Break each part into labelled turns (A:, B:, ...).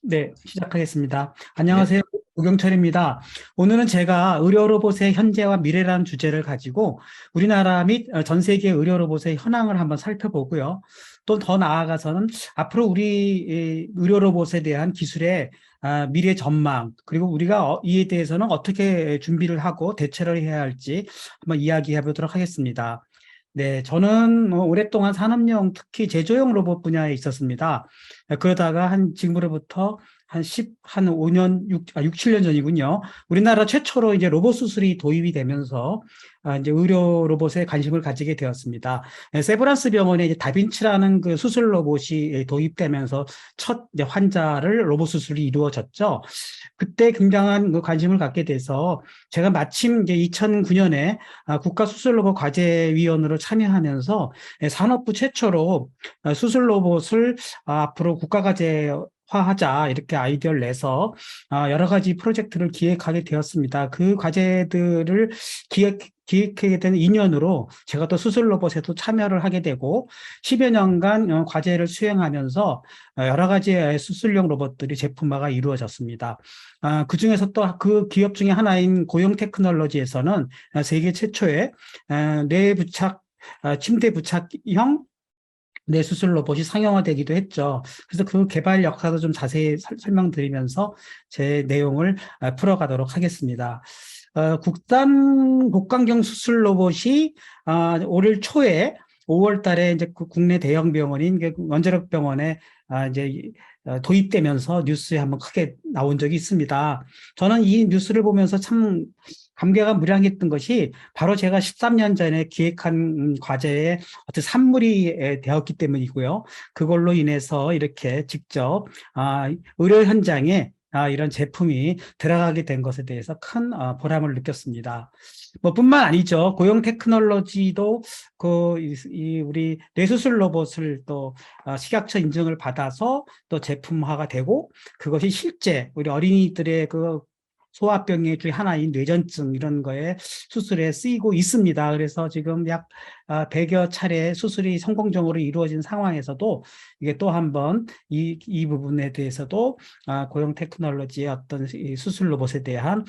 A: 네, 시작하겠습니다.
B: 네.
A: 안녕하세요. 우경철입니다. 오늘은 제가 의료 로봇의 현재와 미래라는 주제를 가지고 우리나라 및 전 세계 의료 로봇의 현황을 한번 살펴보고요. 또 더 나아가서는 앞으로 우리 의료 로봇에 대한 기술의 미래 전망, 그리고 우리가 이에 대해서는 어떻게 준비를 하고 대처를 해야 할지 한번 이야기해 보도록 하겠습니다. 네, 저는 오랫동안 산업용, 특히 제조용 로봇 분야에 있었습니다. 그러다가 지금으로부터 한 5년, 7년 전이군요. 우리나라 최초로 이제 로봇 수술이 도입이 되면서 이제 의료 로봇에 관심을 가지게 되었습니다. 세브란스 병원에 이제 다빈치라는 그 수술 로봇이 도입되면서 첫 이제 환자를 로봇 수술이 이루어졌죠. 그때 굉장한 그 관심을 갖게 돼서 제가 마침 이제 2009년에 국가수술로봇 과제위원으로 참여하면서 산업부 최초로 수술 로봇을 앞으로 국가과제 화하자 이렇게 아이디어를 내서 여러 가지 프로젝트를 기획하게 되었습니다. 그 과제들을 기획하게 된 인연으로 제가 또 수술 로봇에도 참여를 하게 되고 10여 년간 과제를 수행하면서 여러 가지의 수술용 로봇들이 제품화가 이루어졌습니다. 그중에서 또 그 기업 중에 하나인 고용 테크놀로지에서는 세계 최초의 뇌 부착, 침대 부착형 뇌수술 로봇이 상용화되기도 했죠. 그래서 그 개발 역사도 좀 자세히 설명드리면서 제 내용을 풀어가도록 하겠습니다. 국산 복강경 수술 로봇이 올 초에 5월 달에 이제 국내 대형 병원인 원자력 병원에 이제 도입되면서 뉴스에 한번 크게 나온 적이 있습니다. 저는 이 뉴스를 보면서 참 감개가 무량했던 것이 바로 제가 13년 전에 기획한 과제에 어떤 산물이 되었기 때문이고요. 그걸로 인해서 이렇게 직접 의료 현장에 이런 제품이 들어가게 된 것에 대해서 큰 보람을 느꼈습니다. 뭐 뿐만 아니죠. 고용 테크놀로지도 우리 뇌수술 로봇을 또 식약처 인증을 받아서 또 제품화가 되고 그것이 실제 우리 어린이들의 그 소아병의 중 하나인 뇌전증 이런 거에 수술에 쓰이고 있습니다. 그래서 지금 약 100여 차례 수술이 성공적으로 이루어진 상황에서도 이게 또 한번 이 부분에 대해서도 고용 테크놀로지의 어떤 이 수술 로봇에 대한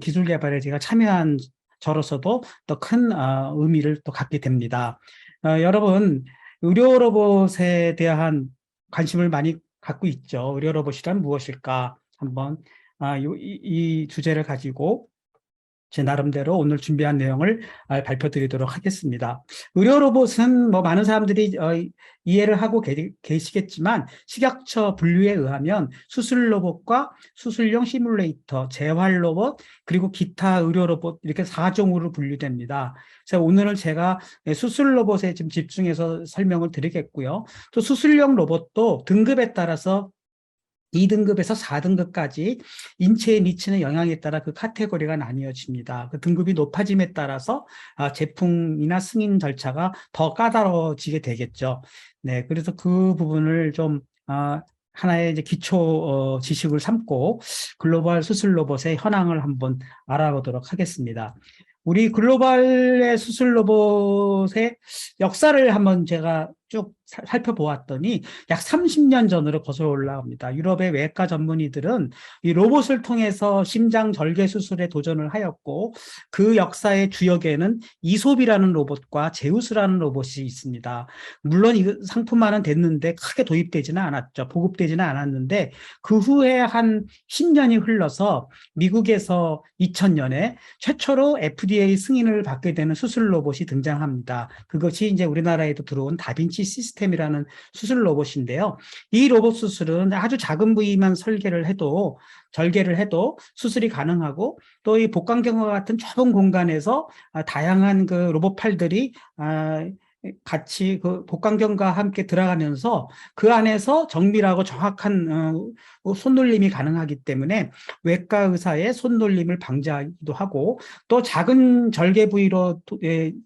A: 기술 개발에 제가 참여한 저로서도 또 큰 의미를 또 갖게 됩니다. 여러분, 의료 로봇에 대한 관심을 많이 갖고 있죠. 의료 로봇이란 무엇일까? 한번 이 주제를 가지고 제 나름대로 오늘 준비한 내용을 발표드리도록 하겠습니다. 의료 로봇은 뭐 많은 사람들이 이해를 하고 계시겠지만 식약처 분류에 의하면 수술 로봇과 수술용 시뮬레이터, 재활 로봇, 그리고 기타 의료 로봇 이렇게 4종으로 분류됩니다. 그래서 오늘은 제가 수술 로봇에 좀 집중해서 설명을 드리겠고요. 또 수술용 로봇도 등급에 따라서 2등급에서 4등급까지 인체에 미치는 영향에 따라 그 카테고리가 나뉘어집니다. 그 등급이 높아짐에 따라서 제품이나 승인 절차가 더 까다로워지게 되겠죠. 네, 그래서 그 부분을 좀 하나의 이제 기초 지식을 삼고 글로벌 수술 로봇의 현황을 한번 알아보도록 하겠습니다. 우리 글로벌의 수술 로봇의 역사를 한번 제가 쭉 살펴보았더니 약 30년 전으로 거슬러 올라옵니다. 유럽의 외과 전문의들은 이 로봇을 통해서 심장 절개 수술에 도전을 하였고 그 역사의 주역에는 이솝이라는 로봇과 제우스라는 로봇이 있습니다. 물론 이 상품화는 됐는데 크게 도입되지는 않았죠. 보급되지는 않았는데 그 후에 한 10년이 흘러서 미국에서 2000년에 최초로 FDA 승인을 받게 되는 수술 로봇이 등장합니다. 그것이 이제 우리나라에도 들어온 다빈치 시스템이라는 수술 로봇인데요. 이 로봇 수술은 아주 작은 부위만 절개를 해도 수술이 가능하고 또 이 복강경과 같은 좁은 공간에서 다양한 그 로봇 팔들이 같이 그 복강경과 함께 들어가면서 그 안에서 정밀하고 정확한 손놀림이 가능하기 때문에 외과 의사의 손놀림을 방지하기도 하고 또 작은 절개 부위로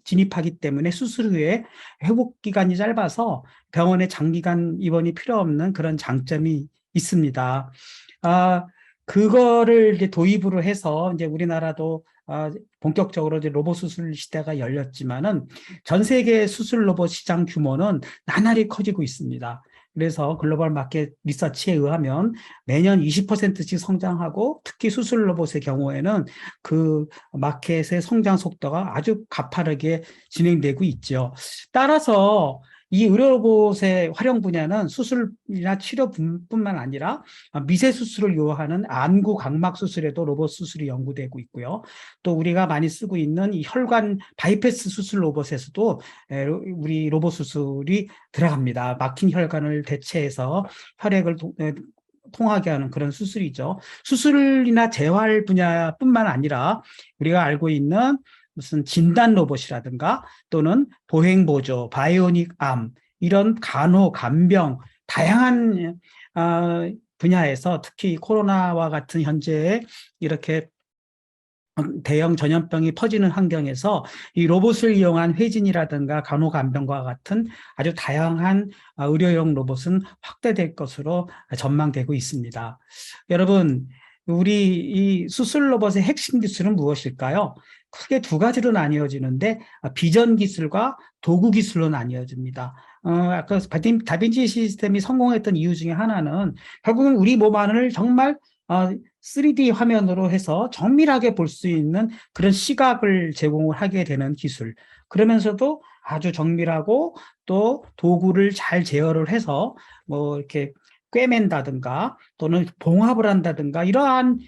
A: 진입하기 때문에 수술 후에 회복 기간이 짧아서 병원에 장기간 입원이 필요 없는 그런 장점이 있습니다. 아, 그거를 이제 도입으로 해서 이제 우리나라도 본격적으로 이제 로봇 수술 시대가 열렸지만은 전 세계 수술 로봇 시장 규모는 나날이 커지고 있습니다. 그래서 글로벌 마켓 리서치에 의하면 매년 20%씩 성장하고 특히 수술 로봇의 경우에는 그 마켓의 성장 속도가 아주 가파르게 진행되고 있죠. 따라서 이 의료 로봇의 활용 분야는 수술이나 치료뿐만 아니라 미세 수술을 요하는 안구 각막 수술에도 로봇 수술이 연구되고 있고요. 또 우리가 많이 쓰고 있는 이 혈관 바이패스 수술 로봇에서도 우리 로봇 수술이 들어갑니다. 막힌 혈관을 대체해서 혈액을 통하게 하는 그런 수술이죠. 수술이나 재활 분야뿐만 아니라 우리가 알고 있는 무슨 진단 로봇이라든가 또는 보행보조, 바이오닉 암 이런 간호, 간병 다양한 분야에서 특히 코로나와 같은 현재의 이렇게 대형 전염병이 퍼지는 환경에서 이 로봇을 이용한 회진이라든가 간호간병과 같은 아주 다양한 의료용 로봇은 확대될 것으로 전망되고 있습니다. 여러분, 우리 이 수술 로봇의 핵심 기술은 무엇일까요? 크게 두 가지로 나뉘어지는데 비전 기술과 도구 기술로 나뉘어집니다. 아까 다빈치 시스템이 성공했던 이유 중에 하나는 결국은 우리 몸 안을 정말 3D 화면으로 해서 정밀하게 볼 수 있는 그런 시각을 제공을 하게 되는 기술. 그러면서도 아주 정밀하고 또 도구를 잘 제어를 해서 뭐 이렇게 꿰맨다든가 또는 봉합을 한다든가 이러한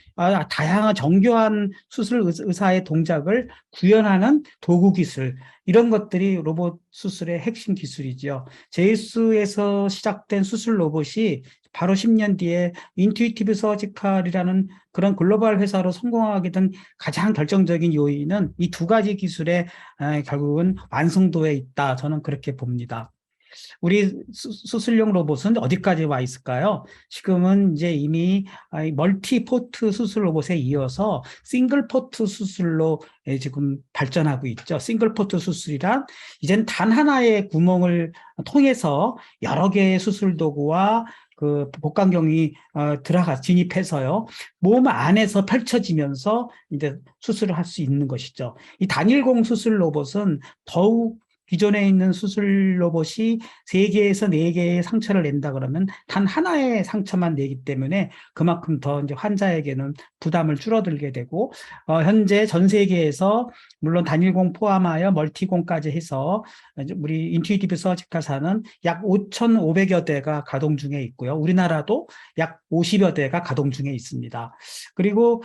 A: 다양한 정교한 수술 의사의 동작을 구현하는 도구 기술 이런 것들이 로봇 수술의 핵심 기술이죠. 제이스에서 시작된 수술 로봇이 바로 10년 뒤에 인투이티브 서지컬이라는 그런 글로벌 회사로 성공하게 된 가장 결정적인 요인은 이 두 가지 기술의 결국은 완성도에 있다. 저는 그렇게 봅니다. 우리 수술용 로봇은 어디까지 와 있을까요? 지금은 이제 이미 멀티 포트 수술 로봇에 이어서 싱글 포트 수술로 지금 발전하고 있죠. 싱글 포트 수술이란 이젠 단 하나의 구멍을 통해서 여러 개의 수술 도구와 그 복강경이 진입해서요. 몸 안에서 펼쳐지면서 이제 수술을 할 수 있는 것이죠. 이 단일공 수술 로봇은 더욱 기존에 있는 수술 로봇이 3개에서 4개의 상처를 낸다 그러면 단 하나의 상처만 내기 때문에 그만큼 더 이제 환자에게는 부담을 줄어들게 되고 현재 전 세계에서 물론 단일공 포함하여 멀티공까지 해서 우리 인투이티브 서지컬사는 약 5,500여 대가 가동 중에 있고요. 우리나라도 약 50여 대가 가동 중에 있습니다. 그리고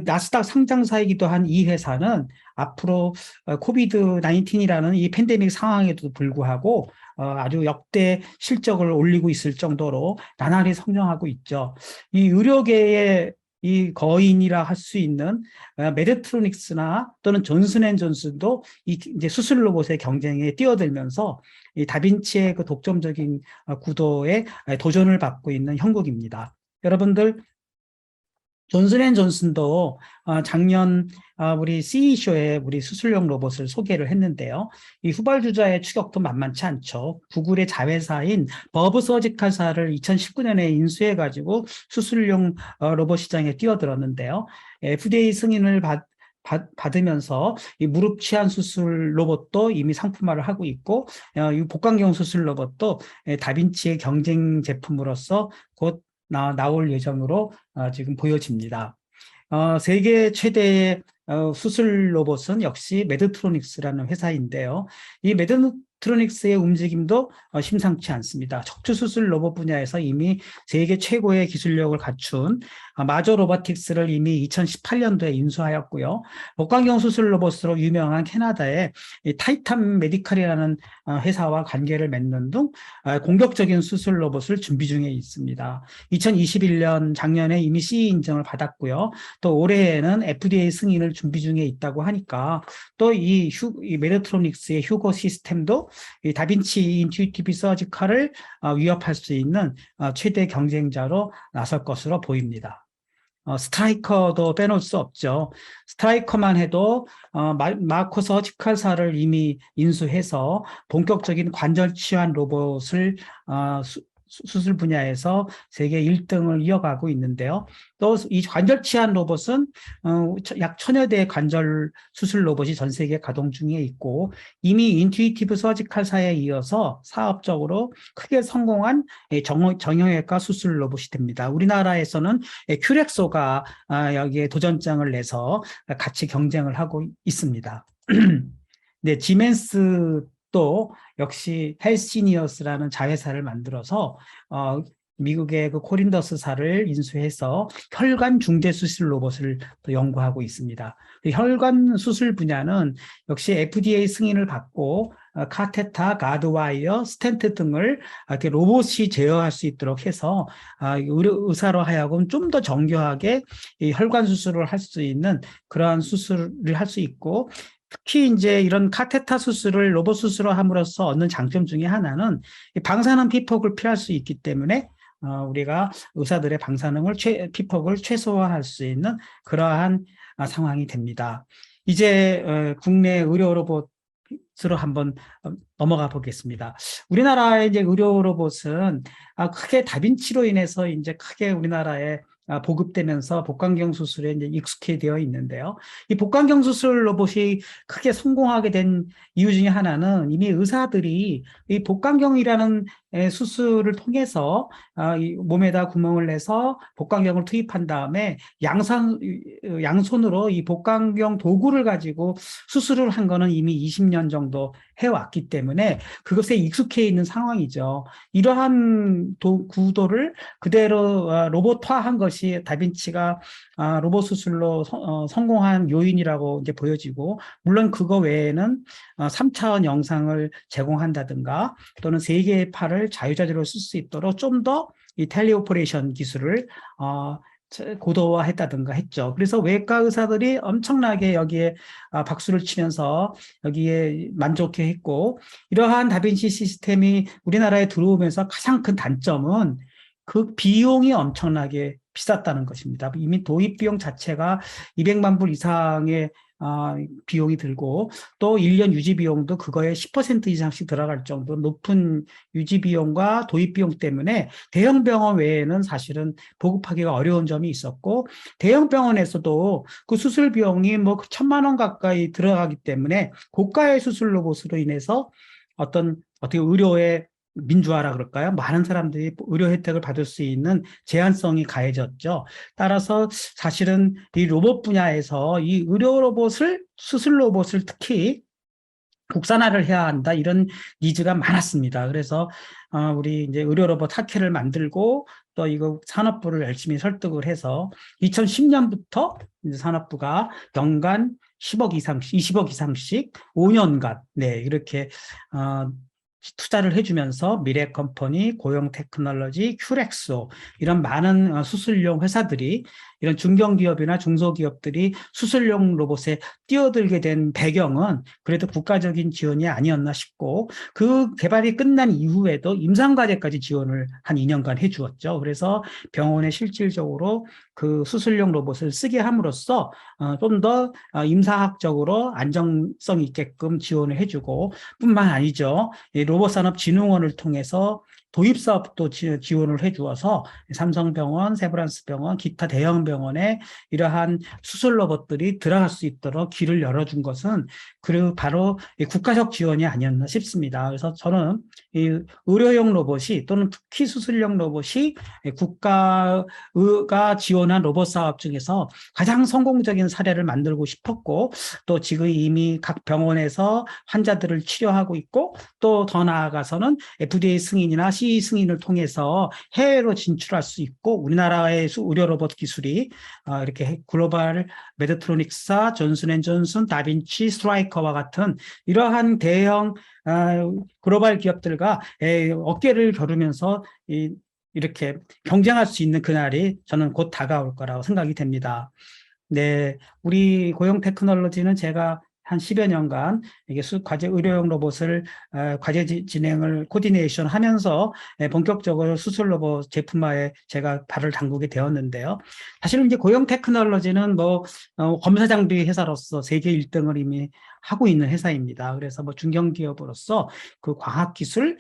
A: 나스닥 상장사이기도 한 이 회사는 앞으로 코비드 19이라는 이 팬데믹 상황에도 불구하고 아주 역대 실적을 올리고 있을 정도로 나날이 성장하고 있죠. 이 의료계의 이 거인이라 할 수 있는 메드트로닉스나 또는 존슨앤존슨도 이제 수술 로봇의 경쟁에 뛰어들면서 이 다빈치의 그 독점적인 구도에 도전을 받고 있는 형국입니다. 여러분들 존슨앤존슨도 작년 우리 CE쇼에 우리 수술용 로봇을 소개를 했는데요. 이 후발주자의 추격도 만만치 않죠. 구글의 자회사인 버브 서지컬사를 2019년에 인수해가지고 수술용 로봇 시장에 뛰어들었는데요. FDA 승인을 받으면서 이 무릎 치환 수술 로봇도 이미 상품화를 하고 있고 이 복강경 수술 로봇도 다빈치의 경쟁 제품으로서 곧 나올 예정으로 지금 보여집니다. 세계 최대의 수술 로봇은 역시 메드트로닉스라는 회사인데요. 이 메드트로닉스의 움직임도 심상치 않습니다. 척추 수술 로봇 분야에서 이미 세계 최고의 기술력을 갖춘 마조 로보틱스를 이미 2018년도에 인수하였고요. 복강경 수술 로봇으로 유명한 캐나다의 타이탄 메디칼이라는 회사와 관계를 맺는 등 공격적인 수술 로봇을 준비 중에 있습니다. 2021년 작년에 이미 CE 인증을 받았고요. 또 올해에는 FDA 승인을 준비 중에 있다고 하니까 또 이 메드트로닉스의 휴거 시스템도 이 다빈치 인투이티브 서지컬을 위협할 수 있는 최대 경쟁자로 나설 것으로 보입니다. 스트라이커도 빼놓을 수 없죠. 스트라이커만 해도 마코 서지컬사를 이미 인수해서 본격적인 관절 치환 로봇을 수술 분야에서 세계 1등을 이어가고 있는데요. 또 이 관절 치환 로봇은 약 1000여 대의 관절 수술 로봇이 전 세계에 가동 중에 있고 이미 인투이티브 서지칼사에 이어서 사업적으로 크게 성공한 정형외과 수술 로봇이 됩니다. 우리나라에서는 큐렉소가 여기에 도전장을 내서 같이 경쟁을 하고 있습니다. 네, 지멘스도 역시 헬시니어스라는 자회사를 만들어서 미국의 그 코린더스사를 인수해서 혈관 중재 수술 로봇을 또 연구하고 있습니다. 혈관 수술 분야는 역시 FDA 승인을 받고 카테타, 가드와이어, 스텐트 등을 이렇게 로봇이 제어할 수 있도록 해서 의사로 하여금 좀 더 정교하게 이 혈관 수술을 할 수 있는 그러한 수술을 할 수 있고 특히 이제 이런 카테타 수술을 로봇 수술을 함으로써 얻는 장점 중에 하나는 방사능 피폭을 피할 수 있기 때문에 우리가 의사들의 방사능을 피폭을 최소화할 수 있는 그러한 상황이 됩니다. 이제 국내 의료 로봇으로 한번 넘어가 보겠습니다. 우리나라의 이제 의료 로봇은 크게 다빈치로 인해서 이제 크게 우리나라에 보급되면서 복강경 수술에 이제 익숙해되어 있는데요. 이 복강경 수술 로봇이 크게 성공하게 된 이유 중에 하나는 이미 의사들이 이 복강경이라는 수술을 통해서 이 몸에다 구멍을 내서 복강경을 투입한 다음에 양손으로 이 복강경 도구를 가지고 수술을 한 거는 이미 20년 정도 해왔기 때문에 그것에 익숙해 있는 상황이죠. 이러한 구도를 그대로 로봇화한 것이 다빈치가 로봇 수술로 성공한 요인이라고 이제 보여지고, 물론 그거 외에는 3차원 영상을 제공한다든가 또는 3개의 팔을 자유자재로 쓸 수 있도록 좀 더 이 텔레오퍼레이션 기술을 고도화했다든가 했죠. 그래서 외과 의사들이 엄청나게 여기에 박수를 치면서 여기에 만족해 했고, 이러한 다빈치 시스템이 우리나라에 들어오면서 가장 큰 단점은 그 비용이 엄청나게 비쌌다는 것입니다. 이미 도입 비용 자체가 200만 불 이상의 비용이 들고 또 1년 유지 비용도 그거에 10% 이상씩 들어갈 정도 높은 유지 비용과 도입 비용 때문에 대형 병원 외에는 사실은 보급하기가 어려운 점이 있었고, 대형 병원에서도 그 수술 비용이 뭐 1000만 원 가까이 들어가기 때문에 고가의 수술 로봇으로 인해서 어떻게 의료의 민주화라 그럴까요? 많은 사람들이 의료 혜택을 받을 수 있는 제한성이 가해졌죠. 따라서 사실은 이 로봇 분야에서 이 의료 로봇을, 수술 로봇을 특히 국산화를 해야 한다, 이런 니즈가 많았습니다. 그래서 우리 이제 의료 로봇 학회를 만들고 또 이거 산업부를 열심히 설득을 해서 2010년부터 이제 산업부가 연간 10억 이상씩, 20억 이상씩 5년간 이렇게 투자를 해주면서 미래컴퍼니, 고용테크놀로지, 큐렉소 이런 많은 수술용 회사들이, 이런 중견기업이나 중소기업들이 수술용 로봇에 뛰어들게 된 배경은 그래도 국가적인 지원이 아니었나 싶고, 그 개발이 끝난 이후에도 임상과제까지 지원을 한 2년간 해주었죠. 그래서 병원에 실질적으로 그 수술용 로봇을 쓰게 함으로써 좀 더 임상학적으로 안정성 있게끔 지원을 해주고, 뿐만 아니죠. 로봇산업진흥원을 통해서 도입 사업도 지원을 해주어서 삼성병원, 세브란스병원, 기타 대형 병원에 이러한 수술 로봇들이 들어갈 수 있도록 길을 열어준 것은 그리고 바로 국가적 지원이 아니었나 싶습니다. 그래서 저는 이 의료용 로봇이 또는 특히 수술용 로봇이 국가가 지원한 로봇 사업 중에서 가장 성공적인 사례를 만들고 싶었고, 또 지금 이미 각 병원에서 환자들을 치료하고 있고, 또 더 나아가서는 FDA 승인이나 CE 승인을 통해서 해외로 진출할 수 있고, 우리나라의 의료 로봇 기술이 이렇게 글로벌 메드트로닉스사, 존슨앤존슨, 다빈치, 스트라이커와 같은 이러한 대형 글로벌 기업들과 어깨를 겨루면서 이렇게 경쟁할 수 있는 그날이 저는 곧 다가올 거라고 생각이 됩니다. 네, 우리 고용 테크놀로지는 제가 한 10여 년간 이게 과제 의료용 로봇을 과제 진행을 코디네이션 하면서 본격적으로 수술 로봇 제품화에 제가 발을 담그게 되었는데요. 사실은 이제 고용 테크놀로지는 뭐 검사 장비 회사로서 세계 1등을 이미 하고 있는 회사입니다. 그래서 뭐 중견기업으로서 그 과학 기술,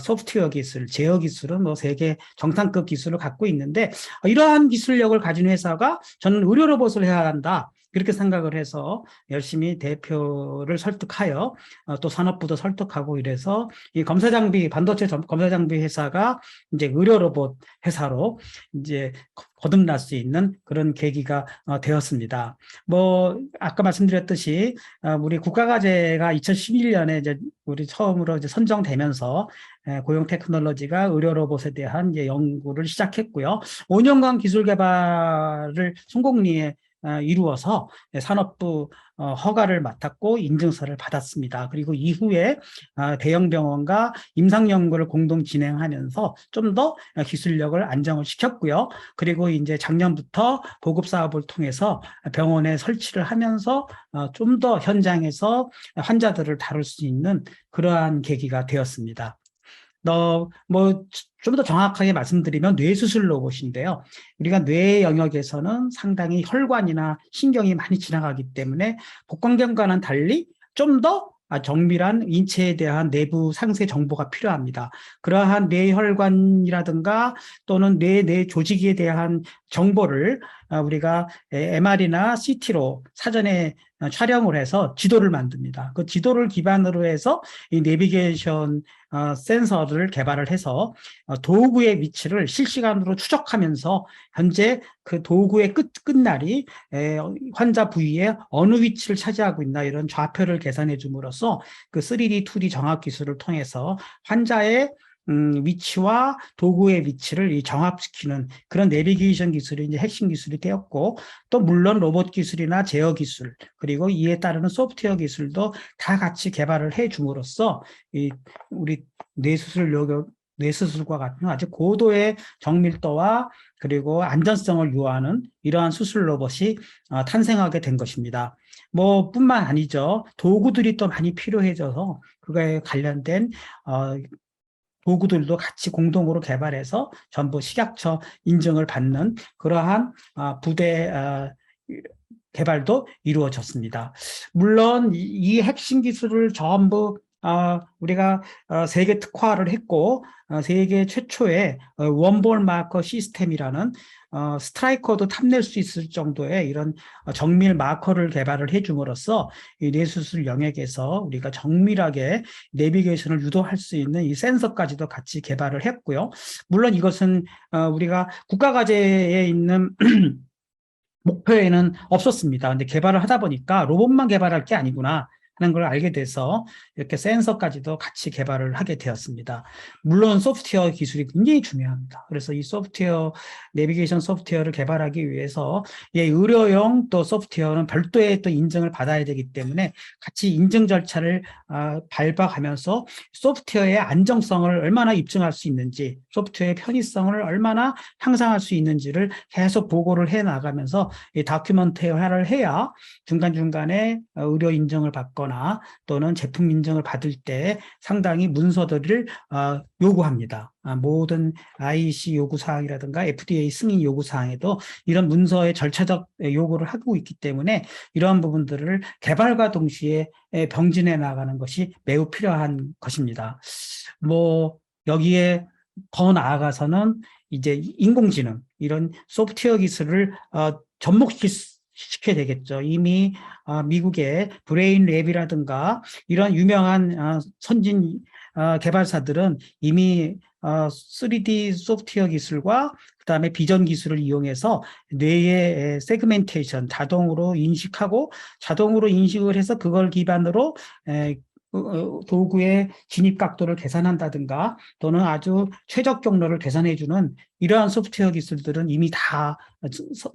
A: 소프트웨어 기술, 제어 기술은 뭐 세계 정상급 기술을 갖고 있는데 이러한 기술력을 가진 회사가 저는 의료 로봇을 해야 한다. 그렇게 생각을 해서 열심히 대표를 설득하여 또 산업부도 설득하고 이래서 이 검사 장비, 반도체 검사 장비 회사가 이제 의료 로봇 회사로 이제 거듭날 수 있는 그런 계기가 되었습니다. 뭐 아까 말씀드렸듯이 우리 국가과제가 2011년에 이제 우리 처음으로 이제 선정되면서 고용 테크놀로지가 의료 로봇에 대한 이제 연구를 시작했고요. 5년간 기술 개발을 성공리에 이루어서 산업부 허가를 맡았고 인증서를 받았습니다. 그리고 이후에 대형 병원과 임상 연구를 공동 진행하면서 좀 더 기술력을 안정을 시켰고요. 그리고 이제 작년부터 보급 사업을 통해서 병원에 설치를 하면서 좀 더 현장에서 환자들을 다룰 수 있는 그러한 계기가 되었습니다. 뭐, 좀 더 정확하게 말씀드리면 뇌수술 로봇인데요. 우리가 뇌 영역에서는 상당히 혈관이나 신경이 많이 지나가기 때문에 복강경과는 달리 좀 더 정밀한 인체에 대한 내부 상세 정보가 필요합니다. 그러한 뇌혈관이라든가 또는 뇌 조직에 대한 정보를 우리가 MR이나 CT로 사전에 촬영을 해서 지도를 만듭니다. 그 지도를 기반으로 해서 이 내비게이션 센서를 개발을 해서 도구의 위치를 실시간으로 추적하면서 현재 그 도구의 끝날이 환자 부위에 어느 위치를 차지하고 있나 이런 좌표를 계산해 줌으로써 그 3D, 2D 정확 기술을 통해서 환자의 위치와 도구의 위치를 정합시키는 그런 내비게이션 기술이 이제 핵심 기술이 되었고, 또 물론 로봇 기술이나 제어 기술, 그리고 이에 따르는 소프트웨어 기술도 다 같이 개발을 해 줌으로써 우리 뇌수술과 같은 아주 고도의 정밀도와 그리고 안전성을 요하는 이러한 수술 로봇이 탄생하게 된 것입니다. 뭐 뿐만 아니죠. 도구들이 또 많이 필요해져서 그거에 관련된 도구들도 같이 공동으로 개발해서 전부 식약처 인증을 받는 그러한 부대 개발도 이루어졌습니다. 물론 이 핵심 기술을 전부 우리가 세계 특화를 했고 세계 최초의 원볼 마커 시스템이라는 스트라이커도 탐낼 수 있을 정도의 이런 정밀 마커를 개발을 해줌으로써 이 뇌수술 영역에서 우리가 정밀하게 내비게이션을 유도할 수 있는 이 센서까지도 같이 개발을 했고요. 물론 이것은 우리가 국가과제에 있는 목표에는 없었습니다. 근데 개발을 하다 보니까 로봇만 개발할 게 아니구나 하는 걸 알게 돼서 이렇게 센서까지도 같이 개발을 하게 되었습니다. 물론 소프트웨어 기술이 굉장히 중요합니다. 그래서 이 소프트웨어, 내비게이션 소프트웨어를 개발하기 위해서 의료용 또 소프트웨어는 별도의 또 인증을 받아야 되기 때문에 같이 인증 절차를 밟아가면서 소프트웨어의 안정성을 얼마나 입증할 수 있는지, 소프트웨어의 편의성을 얼마나 향상할 수 있는지를 계속 보고를 해 나가면서 이 다큐멘터리화를 해야 중간중간에 의료 인증을 받거나 또는 제품 인증을 받을 때 상당히 문서들을 요구합니다. 모든 IEC 요구사항이라든가 FDA 승인 요구사항에도 이런 문서의 절차적 요구를 하고 있기 때문에 이러한 부분들을 개발과 동시에 병진해 나가는 것이 매우 필요한 것입니다. 뭐 여기에 더 나아가서는 이제 인공지능 이런 소프트웨어 기술을 접목시켜야 되겠죠. 이미 미국의 브레인 랩이라든가 이런 유명한 선진 개발사들은 이미 3D 소프트웨어 기술과 그다음에 비전 기술을 이용해서 뇌의 세그멘테이션, 자동으로 인식하고 자동으로 인식을 해서 그걸 기반으로 도구의 진입 각도를 계산한다든가 또는 아주 최적 경로를 계산해주는 이러한 소프트웨어 기술들은 이미 다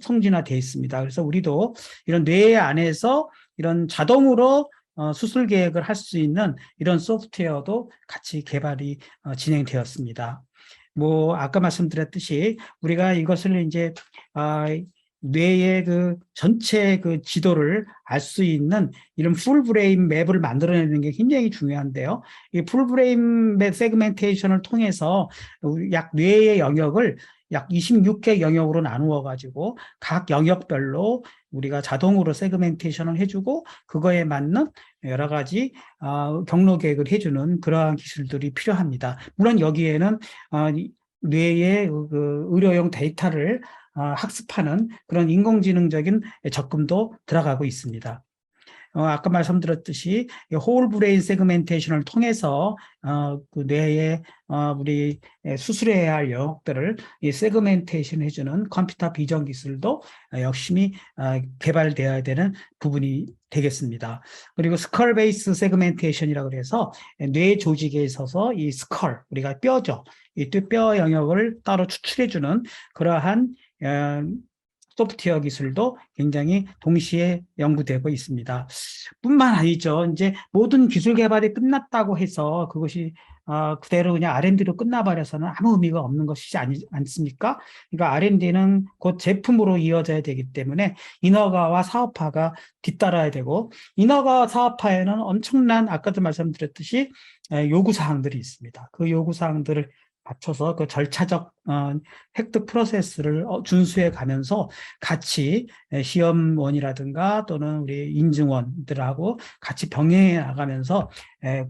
A: 성진화되어 있습니다. 그래서 우리도 이런 뇌 안에서 이런 자동으로 수술 계획을 할 수 있는 이런 소프트웨어도 같이 개발이 진행되었습니다. 뭐 아까 말씀드렸듯이 우리가 이것을 이제 뇌의 그 전체 그 지도를 알 수 있는 이런 풀브레인 맵을 만들어내는 게 굉장히 중요한데요. 이 풀브레인 맵 세그멘테이션을 통해서 약 뇌의 영역을 약 26개 영역으로 나누어 가지고 각 영역별로 우리가 자동으로 세그멘테이션을 해주고 그거에 맞는 여러 가지 경로 계획을 해주는 그러한 기술들이 필요합니다. 물론 여기에는 뇌의 그 의료용 데이터를 학습하는 그런 인공지능적인 접근도 들어가고 있습니다. 아까 말씀드렸듯이 홀 브레인 세그멘테이션을 통해서 그 뇌에 우리 수술해야 할 영역들을 세그멘테이션 해주는 컴퓨터 비전 기술도 열심히 개발되어야 되는 부분이 되겠습니다. 그리고 스컬 베이스 세그멘테이션이라고 해서 뇌 조직에 있어서 이 스컬, 우리가 뼈죠. 이 뼈 영역을 따로 추출해주는 그러한 소프트웨어 기술도 굉장히 동시에 연구되고 있습니다. 뿐만 아니죠. 이제 모든 기술 개발이 끝났다고 해서 그것이 그대로 그냥 R&D로 끝나버려서는 아무 의미가 없는 것이지 않습니까? 그러니까 R&D는 곧 제품으로 이어져야 되기 때문에 인허가와 사업화가 뒤따라야 되고, 인허가와 사업화에는 엄청난 아까도 말씀드렸듯이 요구사항들이 있습니다. 그 요구사항들을 맞춰서 그 절차적 획득 프로세스를 준수해 가면서 같이 시험원이라든가 또는 우리 인증원들하고 같이 병행해 나가면서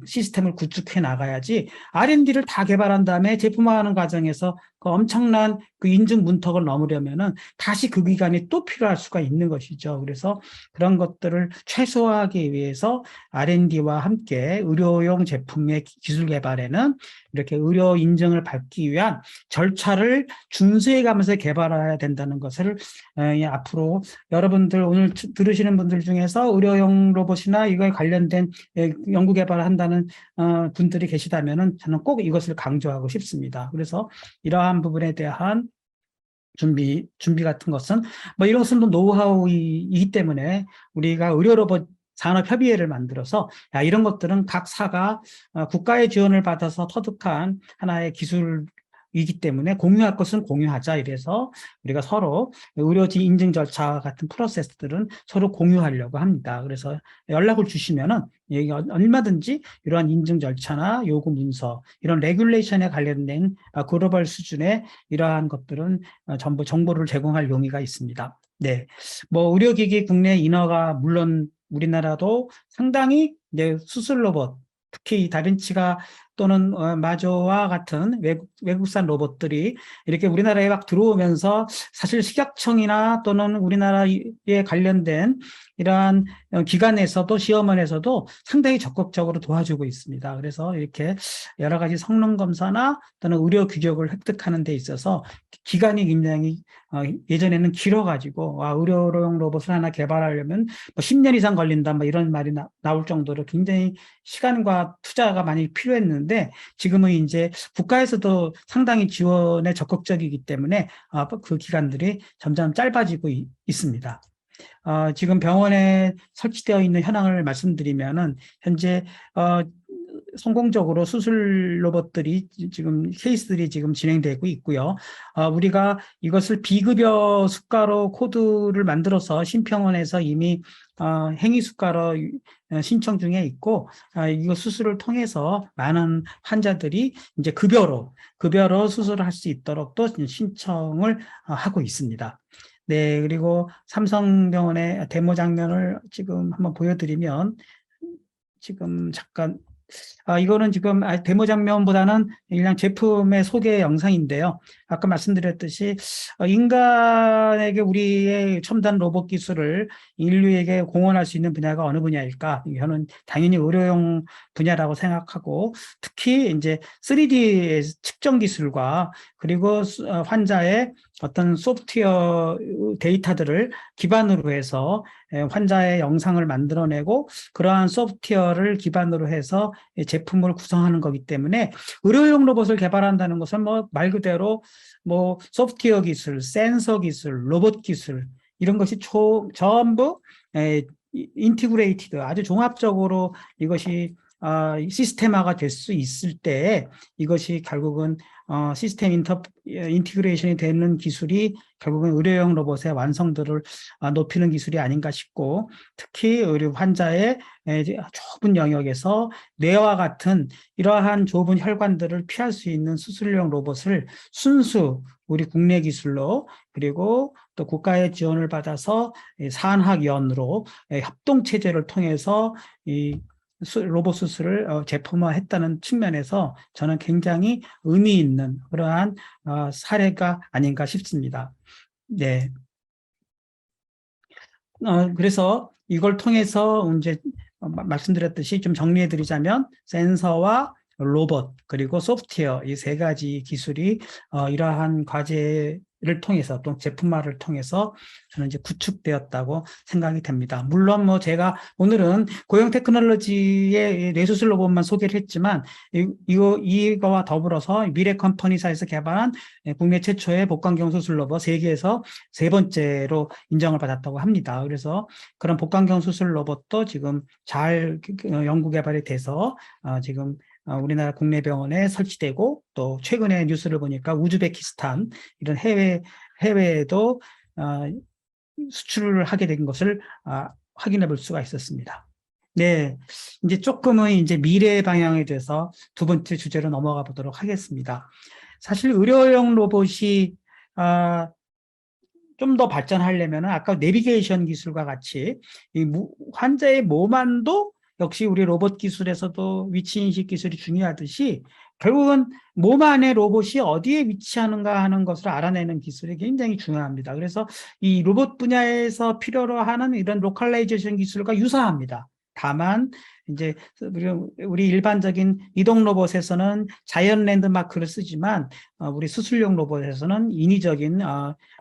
A: 시스템을 구축해 나가야지, R&D를 다 개발한 다음에 제품화하는 과정에서 그 엄청난 그 인증 문턱을 넘으려면은 다시 그 기간이 또 필요할 수가 있는 것이죠. 그래서 그런 것들을 최소화하기 위해서 R&D와 함께 의료용 제품의 기술 개발에는 이렇게 의료 인증을 받기 위한 절차를 준수해 가면서 개발해야 된다는 것을 앞으로 여러분들 오늘 들으시는 분들 중에서 의료용 로봇이나 이거에 관련된 연구 개발을 한다는 분들이 계시다면은 저는 꼭 이것을 강조하고 싶습니다. 그래서 이러한 부분에 대한 준비 같은 것은 뭐 이런 것은 노하우이기 때문에 우리가 의료 로봇 산업협의회를 만들어서 이런 것들은 각 사가 국가의 지원을 받아서 터득한 하나의 기술이기 때문에 공유할 것은 공유하자, 이래서 우리가 서로 의료진 인증 절차 같은 프로세스들은 서로 공유하려고 합니다. 그래서 연락을 주시면은 얼마든지 이러한 인증 절차나 요구 문서, 이런 레귤레이션에 관련된 글로벌 수준의 이러한 것들은 전부 정보를 제공할 용의가 있습니다. 네, 뭐 의료기기 국내 인허가 물론 우리나라도 상당히 이제 수술 로봇, 특히 다빈치가 또는 마조와 같은 외국산 로봇들이 이렇게 우리나라에 막 들어오면서 사실 식약청이나 또는 우리나라에 관련된 이러한 기관에서도 시험원에서도 상당히 적극적으로 도와주고 있습니다. 그래서 이렇게 여러 가지 성능 검사나 또는 의료 규격을 획득하는 데 있어서 기간이 굉장히 예전에는 길어가지고 의료용 로봇을 하나 개발하려면 뭐 10년 이상 걸린다, 뭐 이런 말이 나올 정도로 굉장히 시간과 투자가 많이 필요했는데, 지금은 이제 국가에서도 상당히 지원에 적극적이기 때문에 그 기간들이 점점 짧아지고 있습니다. 지금 병원에 설치되어 있는 현황을 말씀드리면은 현재 성공적으로 수술 로봇들이 지금 케이스들이 지금 진행되고 있고요. 우리가 이것을 비급여 수가로 코드를 만들어서 심평원에서 이미 행위 수가로 신청 중에 있고, 이거 수술을 통해서 많은 환자들이 이제 급여로 수술을 할 수 있도록 또 신청을 하고 있습니다. 네, 그리고 삼성병원의 데모 장면을 지금 한번 보여드리면, 지금 잠깐 이거는 지금 데모 장면보다는 그냥 제품의 소개 영상인데요. 아까 말씀드렸듯이 인간에게 우리의 첨단 로봇 기술을 인류에게 공헌할 수 있는 분야가 어느 분야일까? 저는 당연히 의료용 분야라고 생각하고, 특히 이제 3D 측정 기술과 그리고 환자의 어떤 소프트웨어 데이터들을 기반으로 해서 환자의 영상을 만들어내고 그러한 소프트웨어를 기반으로 해서 제품을 구성하는 거기 때문에, 의료용 로봇을 개발한다는 것은 뭐 말 그대로 뭐 소프트웨어 기술, 센서 기술, 로봇 기술, 이런 것이 전부 인티그레이티드, 아주 종합적으로 이것이 시스템화가 될 수 있을 때 이것이 결국은 시스템 인티그레이션이 되는 기술이 결국은 의료용 로봇의 완성도를 높이는 기술이 아닌가 싶고, 특히 의료 환자의 좁은 영역에서 뇌와 같은 이러한 좁은 혈관들을 피할 수 있는 수술용 로봇을 순수 우리 국내 기술로, 그리고 또 국가의 지원을 받아서 산학연으로 협동체제를 통해서 이 로봇 수술을 제품화했다는 측면에서 저는 굉장히 의미 있는 그러한 사례가 아닌가 싶습니다. 네. 그래서 이걸 통해서 이제 말씀드렸듯이 좀 정리해 드리자면, 센서와 로봇 그리고 소프트웨어 이 세 가지 기술이 이러한 과제를 통해서 또 제품화를 통해서 저는 이제 구축되었다고 생각이 됩니다. 물론 뭐 제가 오늘은 고용 테크놀로지의 뇌수술 로봇만 소개를 했지만, 이거와 더불어서 미래 컴퍼니사에서 개발한 국내 최초의 복강경 수술 로봇, 세계에서 세 번째로 인정을 받았다고 합니다. 그래서 그런 복강경 수술 로봇도 지금 잘 연구 개발이 돼서 지금 우리나라 국내 병원에 설치되고, 또 최근에 뉴스를 보니까 우즈베키스탄 이런 해외에도 수출을 하게 된 것을 확인해 볼 수가 있었습니다. 네, 이제 조금은 이제 미래 방향에 대해서 두 번째 주제로 넘어가 보도록 하겠습니다. 사실 의료용 로봇이 좀 더 발전하려면 아까 내비게이션 기술과 같이 이 환자의 몸 안도 역시 우리 로봇 기술에서도 위치인식 기술이 중요하듯이, 결국은 몸 안에 로봇이 어디에 위치하는가 하는 것을 알아내는 기술이 굉장히 중요합니다. 그래서 이 로봇 분야에서 필요로 하는 이런 로컬라이제이션 기술과 유사합니다. 다만 이제 우리 일반적인 이동 로봇에서는 자연 랜드마크를 쓰지만, 우리 수술용 로봇에서는 인위적인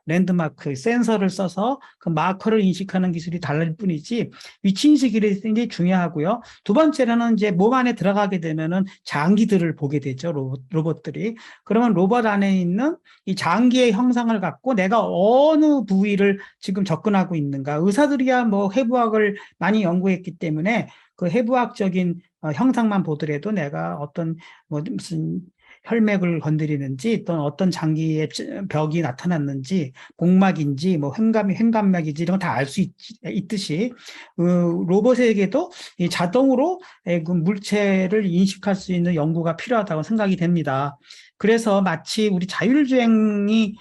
A: 랜드마크, 센서를 써서 그 마커를 인식하는 기술이 다를 뿐이지, 위치 인식이 굉장히 중요하고요. 두 번째로는 이제 몸 안에 들어가게 되면은 장기들을 보게 되죠, 로봇들이. 그러면 로봇 안에 있는 이 장기의 형상을 갖고 내가 어느 부위를 지금 접근하고 있는가. 의사들이야 뭐 해부학을 많이 연구했기 때문에 그 해부학적인 형상만 보더라도 내가 어떤 무슨 혈맥을 건드리는지, 또는 어떤 장기의 벽이 나타났는지, 복막인지, 뭐 횡간맥인지 이런 거 다 알 수 있듯이, 로봇에게도 이 자동으로 그 물체를 인식할 수 있는 연구가 필요하다고 생각이 됩니다. 그래서 마치 우리 자율주행이